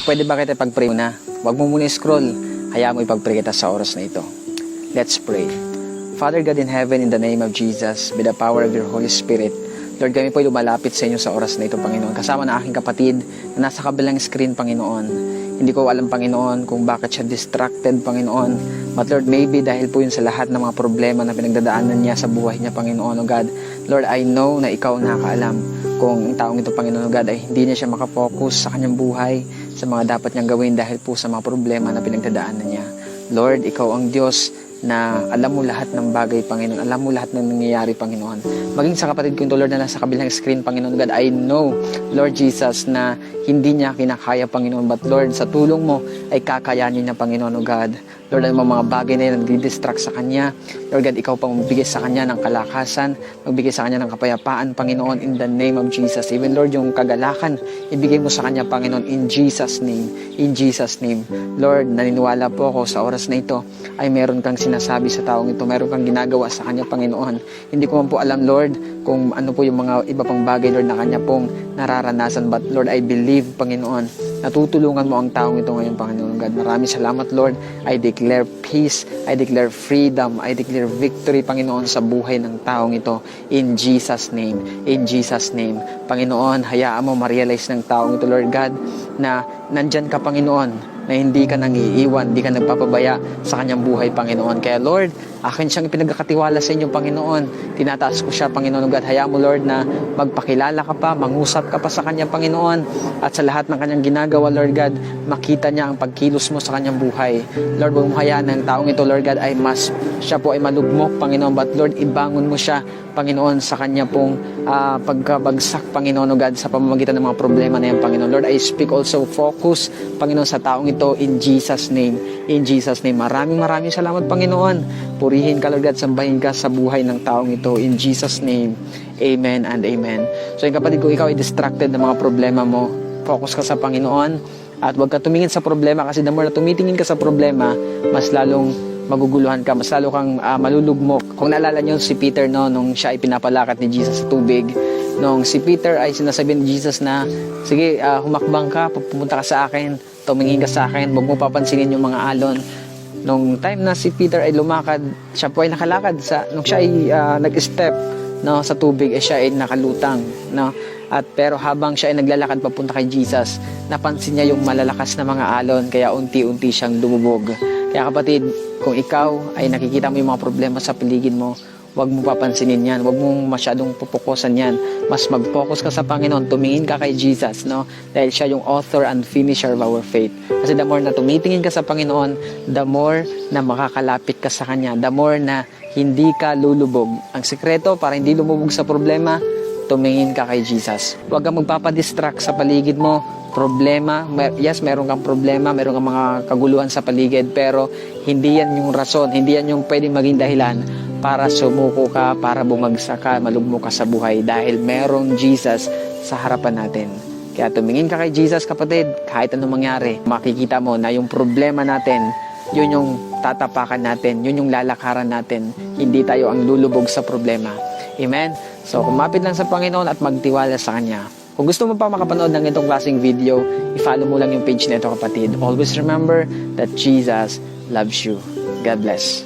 pwede ba kita pag-pray muna? Huwag mo muna scroll. Hayaan mo ipag-pray kita sa oras na ito. Let's pray. Father God in heaven, in the name of Jesus, with the power of your Holy Spirit, Lord, kami po lumalapit sa inyo sa oras na ito, Panginoon. Kasama na aking kapatid na nasa kabilang screen, Panginoon. Hindi ko alam, Panginoon, kung bakit siya distracted, Panginoon. But Lord, maybe dahil po yun sa lahat ng mga problema na pinagdadaanan niya sa buhay niya, Panginoon, O God. Lord, I know na ikaw nakakaalam kung ang taong ito, Panginoon, O God, ay hindi niya siya makapokus sa kanyang buhay, sa mga dapat niyang gawin dahil po sa mga problema na pinagdadaanan niya. Lord, ikaw ang Diyos na alam mo lahat ng bagay, Panginoon. Alam mo lahat ng nangyayari, Panginoon. Maging sa kapatid ko ito, Lord, na nasa kabilang screen, Panginoon God, I know, Lord Jesus, na hindi niya kinakaya, Panginoon. But Lord, sa tulong mo ay kakayanin niya, Panginoon God. Lord, ang mga bagay na yun nagdi-distract sa Kanya. Lord God, ikaw pa magbigay sa Kanya ng kalakasan, magbigay sa Kanya ng kapayapaan, Panginoon, in the name of Jesus. Even Lord, yung kagalakan, ibigay mo sa Kanya, Panginoon, in Jesus' name. In Jesus' name. Lord, naniniwala po ako sa oras na ito ay meron kang sinasabi sa taong ito, meron kang ginagawa sa Kanya, Panginoon. Hindi ko man po alam, Lord, kung ano po yung mga iba pang bagay, Lord, na Kanya pong nararanasan. But Lord, I believe, Panginoon, natutulungan mo ang taong ito ngayon, Panginoon God. Maraming salamat, Lord. I declare peace, I declare freedom, I declare victory, Panginoon, sa buhay ng taong ito. In Jesus' name. In Jesus' name. Panginoon, hayaan mo ma-realize ng taong ito, Lord God, na nandyan ka, Panginoon, na hindi ka nang iiwan, hindi ka nagpapabaya sa kanyang buhay, Panginoon. Kaya Lord, akin siyang pinagkakatiwala sa inyo, Panginoon. Tinataas ko siya, Panginoon God. Hayaan mo, Lord, na magpakilala ka pa, mangusap ka pa sa kanya, Panginoon. At sa lahat ng kanyang ginagawa, Lord God, makita niya ang pagkilos mo sa kanyang buhay. Lord, huwag mo hayaan ng taong ito, Lord God, siya po ay malugmok, Panginoon. But Lord, ibangon mo siya, Panginoon, sa kanya pong pagkabagsak, Panginoon God, sa pamamagitan ng mga problema na yan, Panginoon. Lord, I speak also focus, Panginoon, sa taong ito in Jesus' name. In Jesus' name. Maraming salamat, Panginoon. Purihin ka, Lord God, sambahin ka sa buhay ng taong ito in Jesus' name. Amen and amen. So, yung kapatid ko, ikaw ay distracted ng mga problema mo. Focus ka sa Panginoon at huwag ka tumingin sa problema kasi the more na tumitingin ka sa problema, mas lalong maguguluhan ka, mas lalo kang malulugmok. Kung naalala nyo si Peter, no, nung siya ay pinapalakat ni Jesus sa tubig, nung si Peter ay sinasabi ni Jesus na, sige, humakbang ka, pumunta ka sa akin, tumingin ka sa akin, huwag mo papansinin yung mga alon. Nung time na si Peter ay lumakad, siya po ay nakalakad. Nung siya ay nag-step, no, sa tubig, siya ay nakalutang. No? Pero habang siya ay naglalakad papunta kay Jesus, napansin niya yung malalakas na mga alon, kaya unti-unti siyang lumubog. Kaya kapatid, kung ikaw ay nakikita mo yung mga problema sa paligid mo, huwag mo papansinin yan. Huwag mong masyadong pupukusan yan. Mas mag-focus ka sa Panginoon. Tumingin ka kay Jesus, no? Dahil siya yung author and finisher of our faith. Kasi the more na tumitingin ka sa Panginoon, the more na makakalapit ka sa Kanya. The more na hindi ka lulubog. Ang sekreto para hindi lumubog sa problema, tumingin ka kay Jesus. Huwag kang magpapadistract sa paligid mo. Problema, yes, meron kang problema, meron kang mga kaguluhan sa paligid, pero hindi yan yung rason, hindi yan yung pwedeng maging dahilan para sumuko ka, para bumagsak ka, malugmok ka sa buhay dahil merong Jesus sa harapan natin. Kaya tumingin ka kay Jesus, kapatid, kahit anong mangyari, makikita mo na yung problema natin, yun yung tatapakan natin, yun yung lalakaran natin, hindi tayo ang lulubog sa problema. Amen? So, kumapit lang sa Panginoon at magtiwala sa Kanya. Kung gusto mo pa makapanood ng itong klaseng video, i-follow mo lang yung page na ito, kapatid. Always remember that Jesus loves you. God bless.